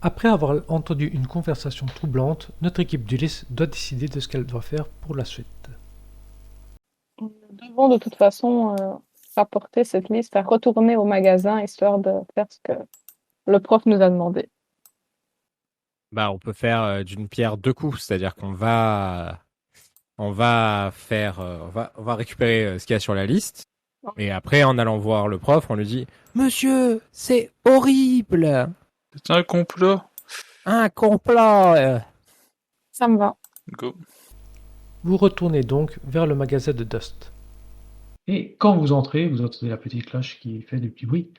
Après avoir entendu une conversation troublante, notre équipe d'Ulysse doit décider de ce qu'elle doit faire pour la suite. Nous devons de toute façon rapporter cette liste, à retourner au magasin, histoire de faire ce que le prof nous a demandé. Bah, on peut faire d'une pierre deux coups, c'est-à-dire qu'on va faire, on va récupérer ce qu'il y a sur la liste, et après, en allant voir le prof, on lui dit, Monsieur, c'est horrible, C'est un complot. un complot. Ça me va. Go. Vous retournez donc vers le magasin de Dust. Et quand vous entrez, vous entendez la petite cloche qui fait des petits bruits,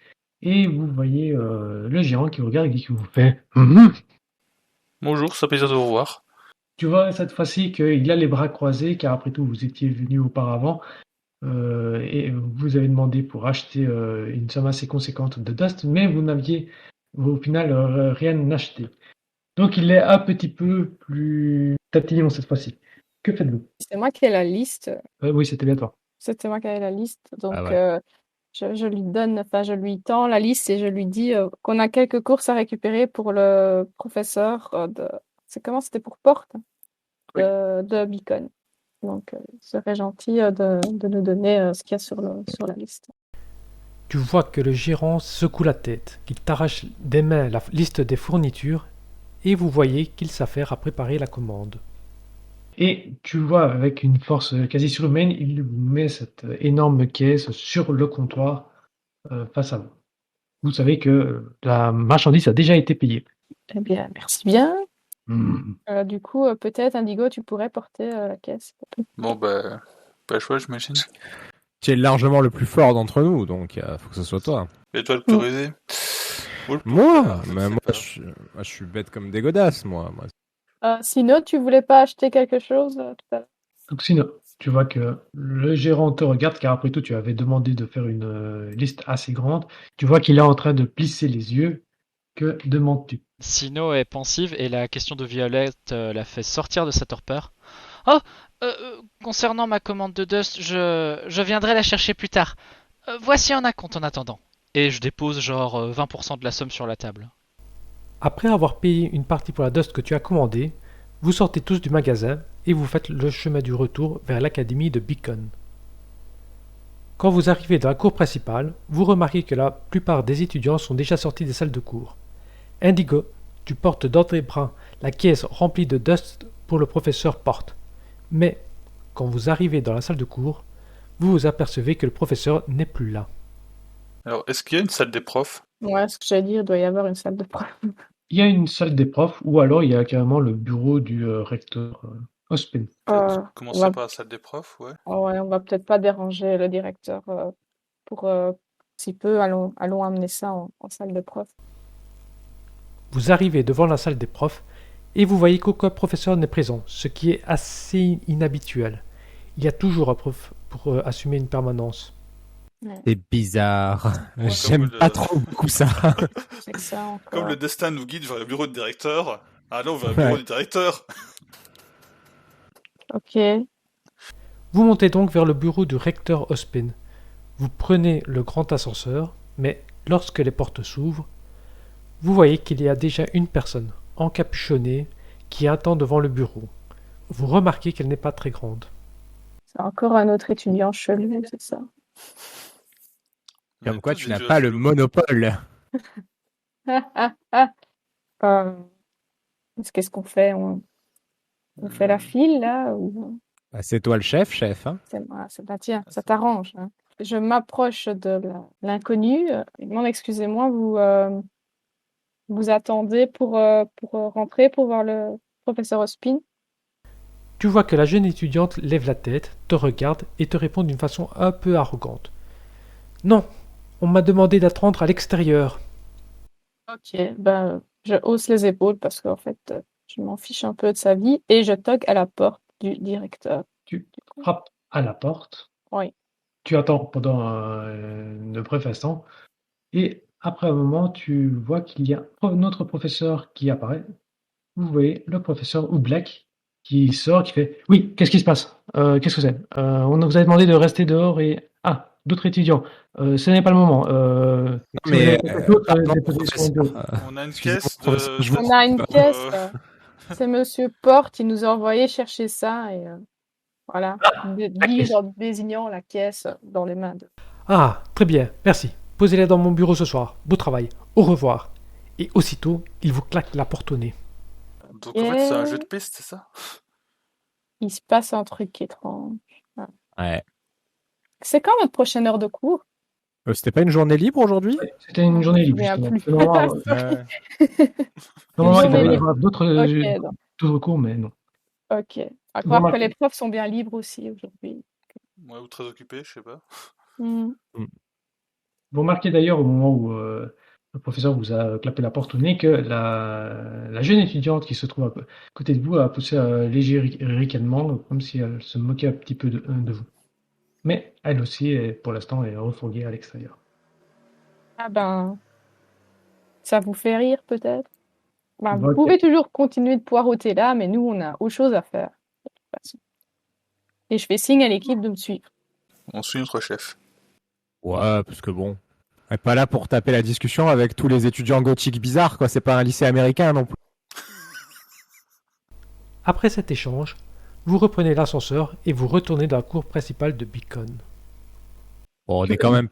et vous voyez le gérant qui regarde et qui vous fait Mhm. Bonjour, ça fait plaisir de vous revoir. Tu vois cette fois-ci qu'il a les bras croisés, car après tout vous étiez venu auparavant, et vous avez demandé pour acheter une somme assez conséquente de Dust, mais vous n'aviez au final rien acheté. Donc il est un petit peu plus tatillon cette fois-ci. Que faites-vous? C'est moi qui ai la liste. Oui, c'était bien toi. C'était moi qui avais la liste. Donc, Ah ouais. je lui donne, enfin, je lui tends la liste et je lui dis qu'on a quelques courses à récupérer pour le professeur de. C'est comment? C'était pour Porte Oui. de Beacon. Donc, il serait gentil de nous donner ce qu'il y a sur la liste. Tu vois que le gérant secoue la tête, qu'il t'arrache des mains la liste des fournitures, et vous voyez qu'il s'affaire à préparer la commande. Et tu vois, avec une force quasi surhumaine, il vous met cette énorme caisse sur le comptoir face à vous. Vous savez que la marchandise a déjà été payée. Eh bien, merci bien. Hmm. Du coup, peut-être, Indigo, tu pourrais porter la caisse. Bon, bah, pas le choix, j'imagine. Tu es largement le plus fort d'entre nous, donc faut que ce soit toi. Et toi, le plus rusé. Moi, je mais sais moi, pas. je suis bête comme des godasses, moi. Sinon, tu voulais pas acheter quelque chose tout à l'heure? Donc sinon, tu vois que le gérant te regarde, car après tout, tu avais demandé de faire une liste assez grande. Tu vois qu'il est en train de plisser les yeux. Que demandes-tu? Sino est pensive et la question de Violette la fait sortir de sa torpeur. Oh, concernant ma commande de Dust, je viendrai la chercher plus tard. Voici un acompte en attendant. Et je dépose genre 20% de la somme sur la table. Après avoir payé une partie pour la dust que tu as commandée, vous sortez tous du magasin et vous faites le chemin du retour vers l'académie de Beacon. Quand vous arrivez dans la cour principale, vous remarquez que la plupart des étudiants sont déjà sortis des salles de cours. Indigo, tu portes dans tes bras la caisse remplie de dust pour le professeur Porte. Mais, quand vous arrivez dans la salle de cours, vous vous apercevez que le professeur n'est plus là. Alors, est-ce qu'il y a une salle des profs? Ouais, ce que j'allais dire, il doit y avoir une salle de prof. Il y a une salle des profs, ou alors il y a carrément le bureau du recteur Ospen. Commencer on va, par la salle des profs, ouais. ouais, on va peut-être pas déranger le directeur pour si peu, allons amener ça en salle de prof. Vous arrivez devant la salle des profs et vous voyez qu'aucun professeur n'est présent, ce qui est assez inhabituel. Il y a toujours un prof pour assumer une permanence. C'est bizarre. Ouais, J'aime pas trop beaucoup ça. C'est que ça encore. Comme le destin nous guide vers le bureau du directeur, allons vers le bureau Ouais. du directeur. Ok. Vous montez donc vers le bureau du recteur Ospin. Vous prenez le grand ascenseur, mais lorsque les portes s'ouvrent, vous voyez qu'il y a déjà une personne, encapuchonnée, qui attend devant le bureau. Vous remarquez qu'elle n'est pas très grande. C'est encore un autre étudiant chelou, c'est ça. Comme quoi, tu n'as pas le monopole. Qu'est-ce qu'on fait? On fait la file, là ou... Bah, c'est toi le chef, hein. Tiens, ça t'arrange, hein. Je m'approche de l'inconnu. Je demande, excusez-moi, vous attendez pour rentrer, pour voir le professeur Ospin? Tu vois que la jeune étudiante lève la tête, te regarde et te répond d'une façon un peu arrogante. Non, on m'a demandé d'attendre à l'extérieur. Ok, ben, je hausse les épaules parce qu'en fait, je m'en fiche un peu de sa vie et je toque à la porte du directeur. Tu frappes à la porte. Oui. Tu attends pendant de bref instant. Et après un moment, tu vois qu'il y a un autre professeur qui apparaît. Vous voyez le professeur Oublack qui sort, qui fait: Oui, qu'est-ce qui se passe? Qu'est-ce que c'est? On vous a demandé de rester dehors et. Ah, d'autres étudiants. Ce n'est pas le moment. Si vous mais, avez quelque chose, pardon, déposez sur mon bureau. On a une excusez-moi, caisse professeur, de... je vous- On a une caisse. euh, C'est Monsieur Porte qui nous a envoyé chercher ça et voilà, livre désignant la caisse dans les mains de. Ah, très bien, merci. Posez-les dans mon bureau ce soir. Beau travail. Au revoir. Et aussitôt, il vous claque la porte au nez. Donc en fait, c'est un jeu de piste, c'est ça? Il se passe un truc étrange. Ouais. C'est quand notre prochaine heure de cours? C'était pas une journée libre aujourd'hui? C'était une journée libre, Je me souviens justement. plus. Normalement, Une il journée devait y libre. avoir d'autres Ok, donc, d'autres cours, mais non. ok. À croire que Remarquez. les profs sont bien libres aussi aujourd'hui. Ouais, ou très occupé, je sais pas. Hmm. Vous remarquez d'ailleurs au moment où le professeur vous a clapé la porte au nez que la jeune étudiante qui se trouve à côté de vous a poussé un léger ricanement, comme si elle se moquait un petit peu de vous. Mais elle aussi, pour l'instant, est refourguée à l'extérieur. Ah ben, ça vous fait rire peut-être? Ben, vous Ok. pouvez toujours continuer de poireauter là, mais nous, on a autre chose à faire. De toute façon. Et je fais signe à l'équipe de me suivre. On suit notre chef. Ouais, parce que bon. On est pas là pour taper la discussion avec tous les étudiants gothiques bizarres, quoi. C'est pas un lycée américain non plus. Après cet échange, vous reprenez l'ascenseur et vous retournez dans la cour principale de Beacon. Bon, on est quand même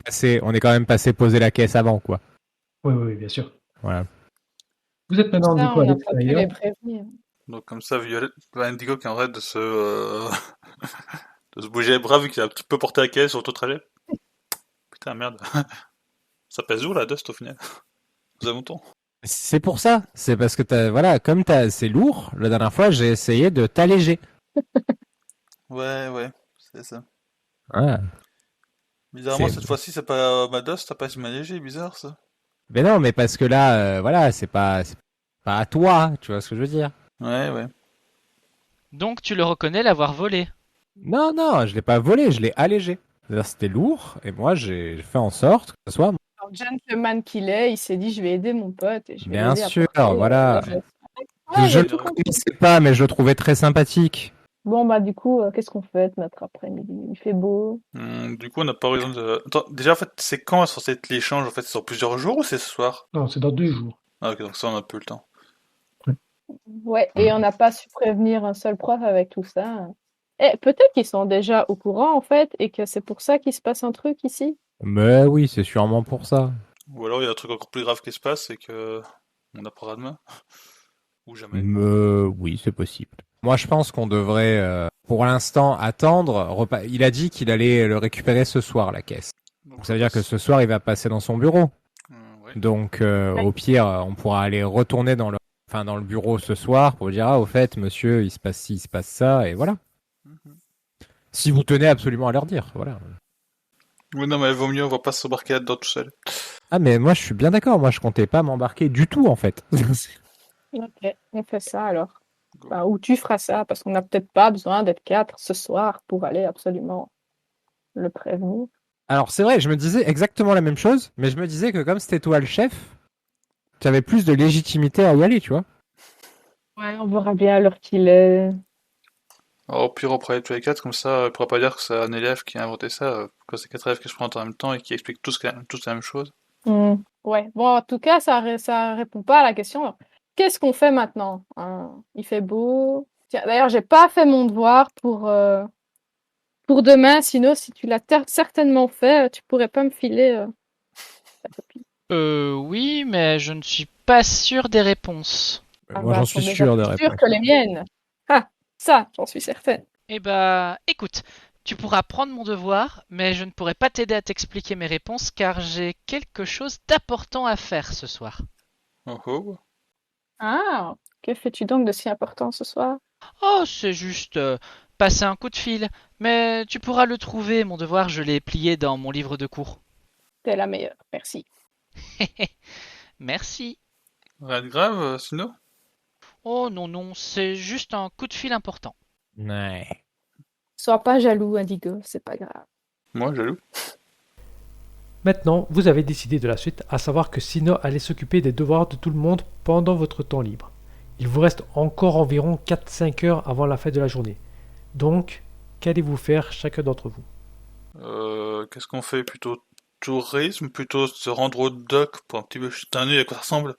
passé poser la caisse avant, quoi. Oui, oui, bien sûr. Voilà. Vous êtes maintenant du Ça, coup on à n'a pas pu l'extérieur. les prévenir. Donc comme ça, Violet, Indigo qui arrête de se... de se bouger les bras vu qu'il a un petit peu porté la caisse sur tout trajet. Putain, merde. Ça pèse lourd la Dust au final. Vous avez longtemps. C'est pour ça. C'est parce que voilà, c'est lourd. La dernière fois, j'ai essayé de t'alléger. Ouais, c'est ça. Ouais. Bizarrement, C'est- cette fois-ci, c'est pas ma Dust, t'as pas si léger, bizarre ça. Mais non, mais parce que là, voilà, c'est pas à toi, tu vois ce que je veux dire. Ouais. Donc tu le reconnais l'avoir volé. Non, je l'ai pas volé, je l'ai allégé. C'est-à-dire, c'était lourd, et moi, j'ai fait en sorte que ce soit... Alors, gentleman qu'il est, il s'est dit je vais aider mon pote et je vais Bien l'aider à sûr, porter, voilà. les gestes. Je j'ai le tout compris. connaissais pas, mais je le trouvais très sympathique. Bon bah du coup, qu'est-ce qu'on fait notre après-midi? Il fait beau. Du coup, on n'a pas raison de... Attends, déjà, en fait, c'est quand est censé être l'échange? En fait, c'est sur plusieurs jours ou c'est ce soir? Non, c'est dans 2 jours. Ah, ok, donc ça, on a peu le temps. Ouais, et on n'a pas su prévenir un seul prof avec tout ça. Eh, peut-être qu'ils sont déjà au courant en fait et que c'est pour ça qu'il se passe un truc ici. Mais oui, c'est sûrement pour ça. Ou alors, il y a un truc encore plus grave qui se passe, et que... on apprendra demain. Ou jamais. Oui, c'est possible. Moi, je pense qu'on devrait, pour l'instant, attendre. Il a dit qu'il allait le récupérer ce soir, la caisse. Donc, ça veut dire que ce soir, il va passer dans son bureau. Ouais. Donc, au pire, on pourra aller retourner dans le bureau ce soir pour dire, ah, au fait, monsieur, il se passe ci, il se passe ça, et voilà. Si vous tenez absolument à leur dire, voilà. Oui, non, mais il vaut mieux, on va pas s'embarquer là-dedans tout seul. Ah, mais moi, je suis bien d'accord. Moi, je comptais pas m'embarquer du tout, en fait. Ok, on fait ça alors. Bah, ou tu feras ça parce qu'on n'a peut-être pas besoin d'être 4 ce soir pour aller absolument le prévenir. Alors, c'est vrai, je me disais exactement la même chose, mais je me disais que comme c'était toi le chef, tu avais plus de légitimité à y aller, tu vois. Ouais, on verra bien à l'heure qu'il est. Alors, au pire, on pourrait aller tous les 4, comme ça, on pourra pas dire que c'est un élève qui a inventé ça, quand c'est 4 élèves qui se présentent en même temps et qui expliquent tous la même chose. Ouais, bon, en tout cas, ça répond pas à la question. Alors, qu'est-ce qu'on fait maintenant? Il fait beau. Tiens, d'ailleurs, j'ai pas fait mon devoir pour demain, sinon, si tu l'as certainement fait, tu pourrais pas me filer ta copie. Oui, mais je ne suis pas sûr des réponses. Ah Moi, bah, j'en elles sont suis déjà sûr de plus réponse. sûres que les miennes. Ah, ça, j'en suis certaine. Eh bah, écoute, tu pourras prendre mon devoir, mais je ne pourrai pas t'aider à t'expliquer mes réponses car j'ai quelque chose d'important à faire ce soir. Oh. Ah, que fais-tu donc de si important ce soir? Oh, c'est juste passer un coup de fil, mais tu pourras le trouver, mon devoir, je l'ai plié dans mon livre de cours. T'es la meilleure, merci. Merci. Rien de grave, sinon? Oh non, c'est juste un coup de fil important. Ouais. Sois pas jaloux, Indigo, c'est pas grave. Moi, jaloux. Maintenant, vous avez décidé de la suite, à savoir que Sino allait s'occuper des devoirs de tout le monde pendant votre temps libre. Il vous reste encore environ 4-5 heures avant la fin de la journée. Donc, qu'allez-vous faire chacun d'entre vous? Qu'est-ce qu'on fait? Plutôt tourisme, plutôt se rendre au dock pour un petit peu jeter un œil à quoi ça ressemble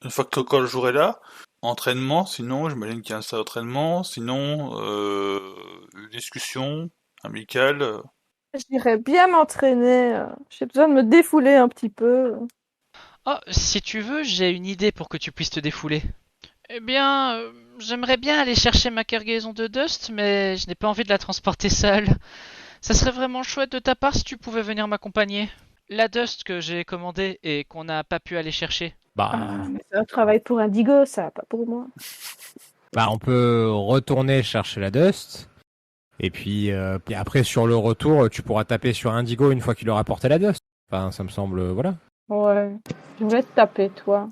une fois que le jour est là. Entraînement, sinon, j'imagine qu'il y a un stade d'entraînement, sinon, une discussion amicale. J'irais bien m'entraîner. J'ai besoin de me défouler un petit peu. Oh, si tu veux, j'ai une idée pour que tu puisses te défouler. Eh bien, j'aimerais bien aller chercher ma cargaison de Dust, mais je n'ai pas envie de la transporter seule. Ça serait vraiment chouette de ta part si tu pouvais venir m'accompagner. La Dust que j'ai commandée et qu'on n'a pas pu aller chercher. Mais c'est un travail pour Indigo, ça, pas pour moi. On peut retourner chercher la Dust. Et puis après, sur le retour, tu pourras taper sur Indigo une fois qu'il aura porté la Dust. Enfin, ça me semble, voilà. Ouais. Je voulais te taper, toi.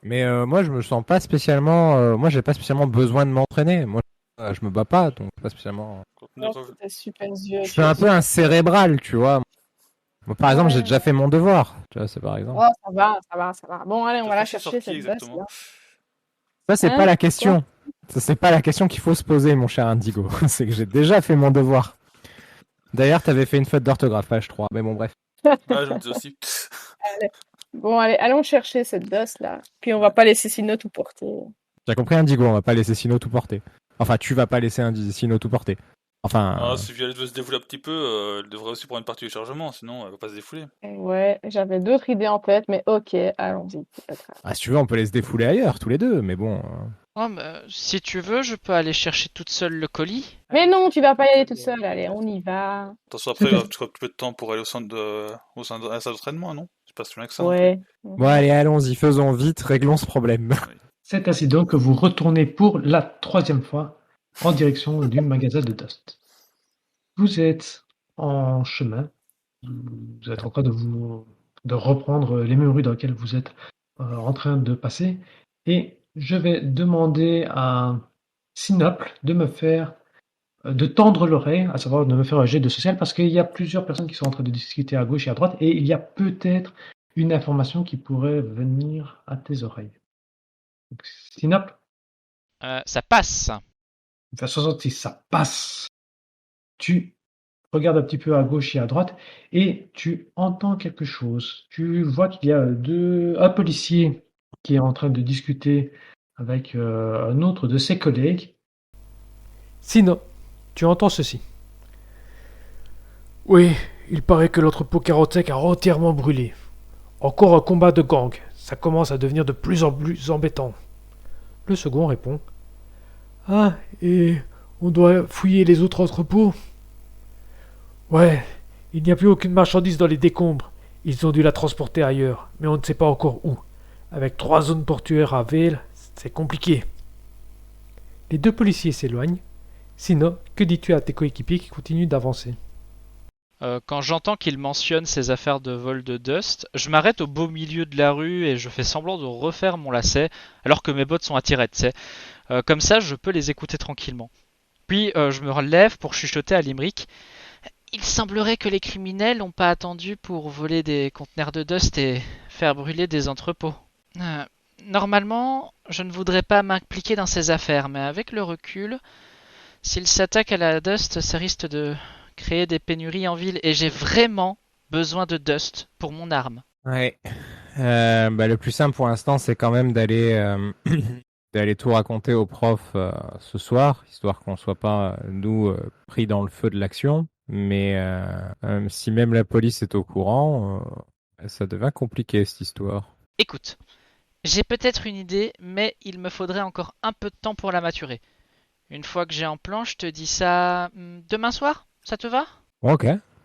Mais moi, je me sens pas spécialement. Moi, j'ai pas spécialement besoin de m'entraîner. Moi, je me bats pas, donc pas spécialement. Non, t'es super vieux. Je suis un peu un cérébral, tu vois. Moi, par exemple, j'ai déjà fait mon devoir. Tu vois, c'est par exemple. Oh, ça va. Bon, allez, on va la chercher, cette Dust, là. Ça, c'est pas la question. Ça, c'est pas la question qu'il faut se poser, mon cher Indigo. C'est que j'ai déjà fait mon devoir. D'ailleurs, t'avais fait une faute d'orthographe, je crois. Mais bon, bref. Ah, je me dis aussi. Allez. Bon, allez, allons chercher cette Dust, là. Puis on va pas laisser Sino tout porter. T'as compris, Indigo, on va pas laisser Sino tout porter. Enfin, tu vas pas laisser Sino tout porter. Enfin. Si Violette veut se défouler un petit peu, elle devrait aussi prendre une partie du chargement, sinon elle va pas se défouler. Ouais, j'avais d'autres idées en tête, mais ok, allons-y. Si tu veux, on peut les se défouler ailleurs, tous les deux, mais bon. Oh, mais si tu veux, je peux aller chercher toute seule le colis. Mais non, tu vas pas y aller toute seule, allez, on y va. Attention, après, tu auras un petit peu de temps pour aller au sein de la salle d'entraînement, non? C'est pas si bien que ça. Ouais. Bon, allez, allons-y, faisons vite, réglons ce problème. C'est ainsi donc que vous retournez pour la 3e fois en direction du magasin de Dust. Vous êtes en chemin, vous êtes en train de reprendre les mêmes rues dans lesquelles vous êtes en train de passer, et je vais demander à Sinople de tendre l'oreille, à savoir de me faire un jet de social, parce qu'il y a plusieurs personnes qui sont en train de discuter à gauche et à droite, et il y a peut-être une information qui pourrait venir à tes oreilles. Donc, Sinople, Ça passe. 66, ça passe. Tu regardes un petit peu à gauche et à droite et tu entends quelque chose. Tu vois qu'il y a un policier qui est en train de discuter avec un autre de ses collègues. Sino, tu entends ceci. Oui, il paraît que l'entrepôt 45 a entièrement brûlé. Encore un combat de gang. Ça commence à devenir de plus en plus embêtant. Le second répond. Ah, et on doit fouiller les autres entrepôts? Ouais, il n'y a plus aucune marchandise dans les décombres. Ils ont dû la transporter ailleurs, mais on ne sait pas encore où. Avec 3 zones portuaires à Vale, c'est compliqué. Les 2 policiers s'éloignent. Sinon, que dis-tu à tes coéquipiers qui continuent d'avancer? Quand j'entends qu'il mentionne ces affaires de vol de Dust, je m'arrête au beau milieu de la rue et je fais semblant de refaire mon lacet alors que mes bottes sont attirées, tu sais. Comme ça, je peux les écouter tranquillement. Puis je me relève pour chuchoter à Limerick. Il semblerait que les criminels n'ont pas attendu pour voler des conteneurs de Dust et faire brûler des entrepôts. Normalement, je ne voudrais pas m'impliquer dans ces affaires, mais avec le recul, s'ils s'attaquent à la Dust, ça risque de créer des pénuries en ville et j'ai vraiment besoin de Dust pour mon arme. Ouais. Le plus simple pour l'instant, c'est quand même d'aller tout raconter au prof ce soir, histoire qu'on soit pas, nous, pris dans le feu de l'action. Mais si même la police est au courant, ça devient compliqué cette histoire. Écoute, j'ai peut-être une idée, mais il me faudrait encore un peu de temps pour la maturer. Une fois que j'ai un plan, je te dis ça demain soir. Ça te va? Ok.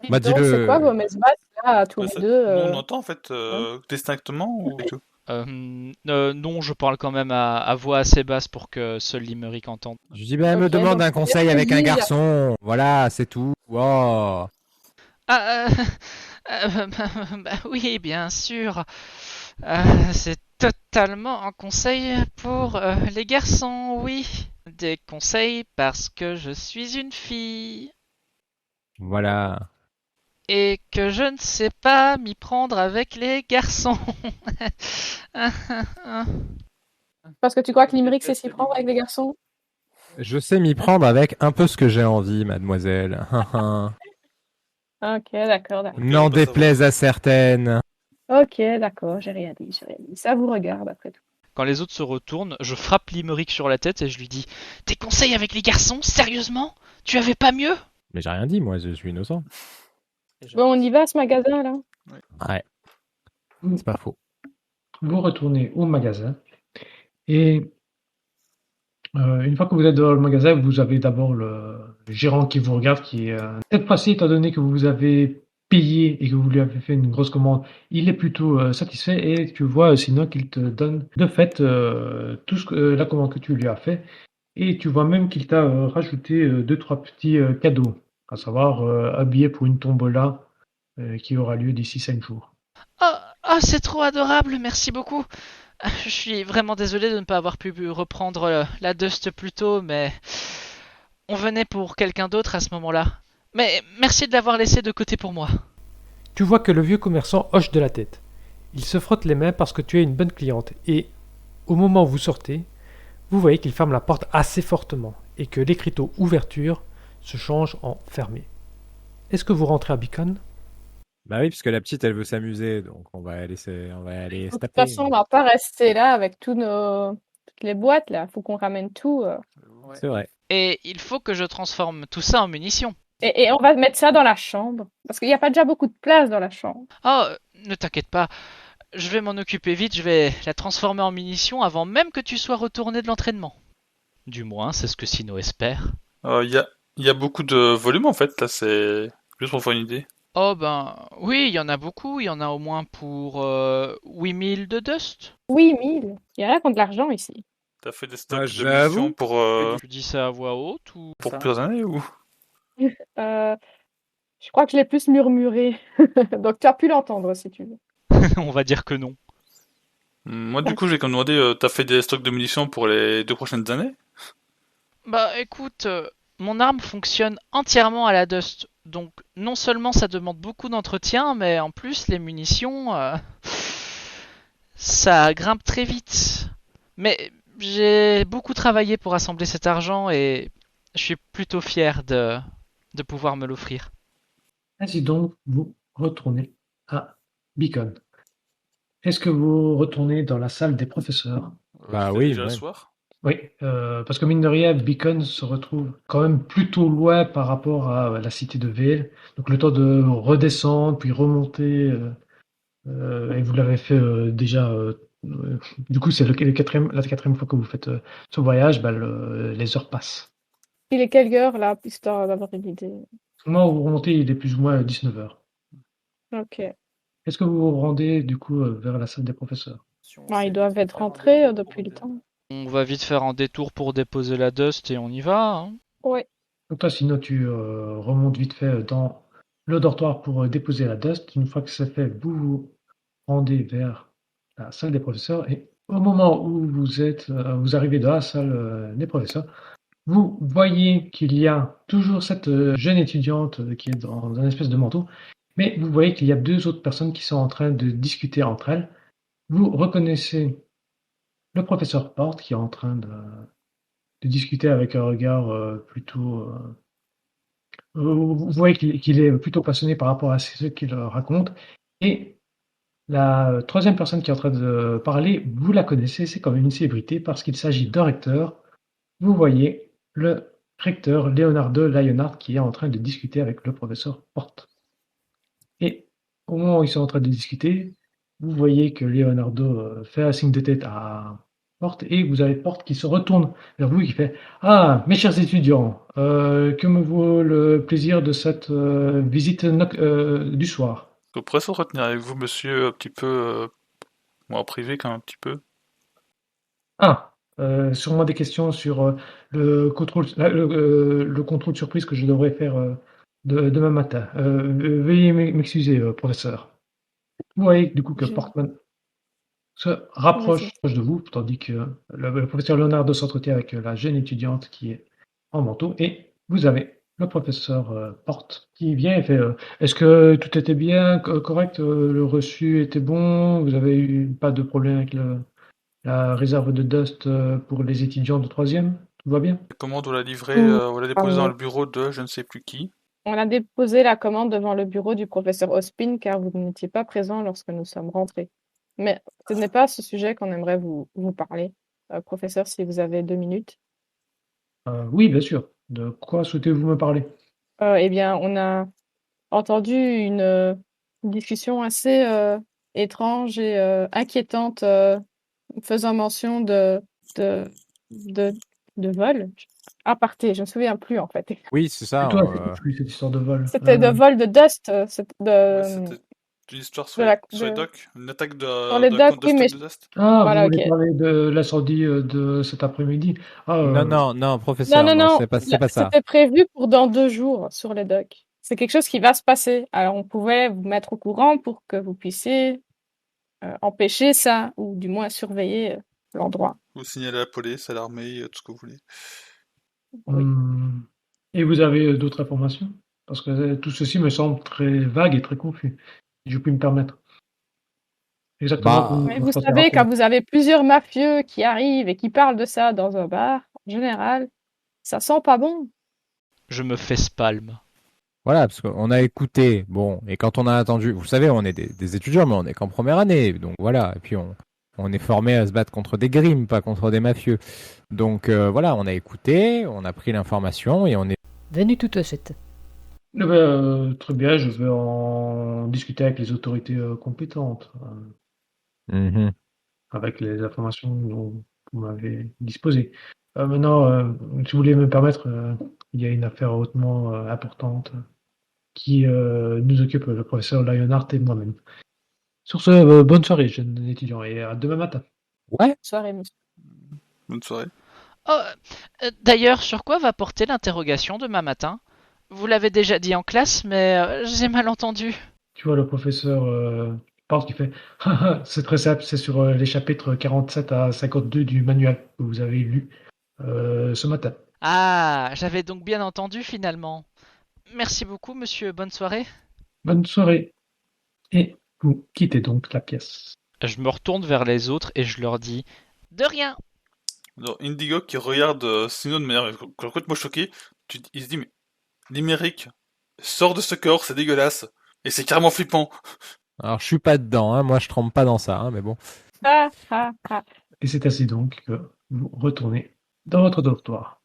Donc, c'est quoi vos messes basses là, tous les deux On entend en fait distinctement ou tout? Non, je parle quand même à voix assez basse pour que seul Limerick entende. Je dis, me demande un conseil avec un garçon. Voilà, c'est tout. Wow. Oui, bien sûr. C'est totalement un conseil pour les garçons, oui. Des conseils parce que je suis une fille. Voilà. Et que je ne sais pas m'y prendre avec les garçons. Parce que tu crois que Limerick sait s'y prendre avec les garçons? Je sais m'y prendre avec un peu ce que j'ai envie, mademoiselle. Ok, d'accord, d'accord. N'en pas savoir. déplaise à certaines. Ok, d'accord, j'ai rien dit, j'ai rien dit. Ça vous regarde après tout. Quand les autres se retournent, je frappe Limerick sur la tête et je lui dis: Tes conseils avec les garçons, sérieusement? Tu avais pas mieux? Mais j'ai rien dit, moi, je suis innocent. Bon, on y va à ce magasin là? Ouais, c'est pas faux. Vous retournez au magasin et une fois que vous êtes dans le magasin, vous avez d'abord le gérant qui vous regarde, qui est cette fois-ci, étant donné que vous avez payé et que vous lui avez fait une grosse commande, il est plutôt satisfait et tu vois sinon qu'il te donne de fait tout la commande que tu lui as fait et tu vois même qu'il t'a rajouté deux, trois petits cadeaux, à savoir un billet pour une tombola qui aura lieu d'ici 5 jours. Oh, c'est trop adorable, merci beaucoup. Je suis vraiment désolé de ne pas avoir pu reprendre la Dust plus tôt, mais on venait pour quelqu'un d'autre à ce moment-là. Mais merci de l'avoir laissé de côté pour moi. Tu vois que le vieux commerçant hoche de la tête. Il se frotte les mains parce que tu es une bonne cliente et, au moment où vous sortez, vous voyez qu'il ferme la porte assez fortement et que l'écriteau ouverture se change en fermé. Est-ce que vous rentrez à Beacon? Bah oui, parce que la petite, elle veut s'amuser, donc on va aller De se toute taper. façon, on va pas rester là avec toutes les boîtes là. Faut qu'on ramène tout. C'est vrai. Et il faut que je transforme tout ça en munitions. Et on va mettre ça dans la chambre. Parce qu'il n'y a pas déjà beaucoup de place dans la chambre. Oh, ne t'inquiète pas, je vais m'en occuper vite, je vais la transformer en munitions avant même que tu sois retourné de l'entraînement. Du moins, c'est ce que Sino espère. Il y a beaucoup de volume en fait, là, c'est juste pour faire une idée. Oh ben, oui, il y en a beaucoup, il y en a au moins pour 8000 de Dust. Oui, 1000. Il y en a qui ont de l'argent ici. T'as fait des stocks Ah, de j'avoue. munitions Tu dis ça à voix haute ou pour plusieurs années ou? Euh, je crois que je l'ai plus murmuré. Donc tu as pu l'entendre si tu veux. on va dire que non. Moi, du coup, j'ai quand même demandé, t'as fait des stocks de munitions pour les 2 prochaines années? Bah écoute, mon arme fonctionne entièrement à la Dust. Donc non seulement ça demande beaucoup d'entretien, mais en plus les munitions, ça grimpe très vite. Mais j'ai beaucoup travaillé pour assembler cet argent et je suis plutôt fier de pouvoir me l'offrir. Ainsi donc, vous retournez à Beacon. Est-ce que vous retournez dans la salle des professeurs? Bah Je l'ai oui, déjà le ouais. soir. Oui, parce que mine de rien, Beacon se retrouve quand même plutôt loin par rapport à la cité de Vale. Donc le temps de redescendre, puis remonter, et vous l'avez fait déjà. Du coup, c'est la quatrième fois que vous faites ce voyage, bah, les heures passent. Il est quelle heure là, histoire d'avoir une idée? Au moment où vous remontez, il est plus ou moins 19 heures. Ok. Est-ce que vous vous rendez du coup vers la salle des professeurs? Ils doivent être rentrés depuis le temps. On va vite faire un détour pour déposer la Dust et on y va, hein. Ouais. Donc toi, sinon, tu remontes vite fait dans le dortoir pour déposer la dust. Une fois que c'est fait, vous vous rendez vers la salle des professeurs. Et au moment où vous arrivez dans la salle des professeurs, vous voyez qu'il y a toujours cette jeune étudiante qui est dans un espèce de manteau. Mais vous voyez qu'il y a deux autres personnes qui sont en train de discuter entre elles. Vous reconnaissez le professeur Porte qui est en train de discuter avec un regard plutôt vous voyez qu'il est plutôt passionné par rapport à ce qu'il raconte. Et la troisième personne qui est en train de parler, vous la connaissez, c'est comme une célébrité parce qu'il s'agit d'un recteur. Vous voyez le recteur Leonardo Lionard qui est en train de discuter avec le professeur Porte. Et au moment où ils sont en train de discuter, vous voyez que Leonardo fait un signe de tête à Porte et vous avez Porte qui se retourne vers vous et qui fait Ah, mes chers étudiants, que me vaut le plaisir de cette visite du soir? Je pourrais s'entretenir avec vous, monsieur, un petit peu, moi en privé quand même un petit peu. Ah, sûrement des questions sur le contrôle surprise que je devrais faire demain matin. Veuillez m'excuser, professeur. Vous voyez du coup que Je- Portman se rapproche de vous, tandis que le professeur Leonardo s'entretient avec la jeune étudiante qui est en manteau, et vous avez le professeur Porte qui vient et fait Est-ce que tout était bien, correct, le reçu était bon, vous avez eu pas de problème avec la réserve de dust pour les étudiants de troisième? Tout va bien? Comment on doit la livrer, Mm. on l'a déposer dans le bureau de je ne sais plus qui. On a déposé la commande devant le bureau du professeur Ospin car vous n'étiez pas présent lorsque nous sommes rentrés. Mais ce n'est pas ce sujet qu'on aimerait vous parler. Professeur, si vous avez 2 minutes. Oui, bien sûr. De quoi souhaitez-vous me parler? Eh bien, on a entendu une discussion assez étrange et inquiétante faisant mention de, de, de vol. Aparté, je ne me souviens plus en fait. Oui, c'est Et ça. toi, c'est plus cette histoire de vol. C'était de vol de Dust, Ouais, c'était une histoire sur, de la, sur les de- docks, une attaque sur les de docks, oui, mais stock de Dust. Ah, vous voilà, ok. voulez parler de l'incendie de cet après-midi? Ah, Non, non, non, Non, professeur, non, non, non, c'est pas ça. c'était prévu pour dans 2 jours sur les docks. C'est quelque chose qui va se passer. Alors, on pouvait vous mettre au courant pour que vous puissiez empêcher ça, ou du moins surveiller l'endroit. Vous signalez à la police, à l'armée, tout ce que vous voulez. Oui. Et vous avez d'autres informations? Parce que tout ceci me semble très vague et très confus. Si je puis me permettre. Exactement, Bah, Mais vous vous pensez savez, rappeler. quand vous avez plusieurs mafieux qui arrivent et qui parlent de ça dans un bar, en général, ça sent pas bon. Je me fais spalm. voilà, parce qu'on a écouté, bon, et quand on a attendu, vous savez, on est des étudiants, mais on est qu'en première année, donc voilà, et puis on est formé à se battre contre des grimes, pas contre des mafieux. Donc voilà, on a écouté, on a pris l'information et on est... Venu tout de suite. Eh ben, très bien, je vais en discuter avec les autorités compétentes, Mhm. avec les informations dont vous m'avez disposé. Maintenant, si vous voulez me permettre, il y a une affaire hautement importante qui nous occupe, le professeur Lionheart et moi-même. Sur ce, bonne soirée, jeune étudiant, et à demain matin. Ouais, Soirée, monsieur. Bonne soirée. Oh, d'ailleurs, sur quoi va porter l'interrogation demain matin? Vous l'avez déjà dit en classe, mais j'ai mal entendu. Tu vois, le professeur pense qu'il fait c'est très simple, c'est sur les chapitres 47 à 52 du manuel que vous avez lu ce matin. Ah, j'avais donc bien entendu finalement. Merci beaucoup, monsieur. Bonne soirée. Bonne soirée. Et vous quittez donc la pièce. Je me retourne vers les autres et je leur dis de rien. Alors, Indigo qui regarde Sino de manière complètement choquée, il se dit, mais l'Imérique sort de ce corps, c'est dégueulasse. Et c'est carrément flippant. alors je suis pas dedans, hein, moi je trempe pas dans ça, hein, mais bon. Ah, ah, ah. Et c'est ainsi donc que vous retournez dans votre dortoir.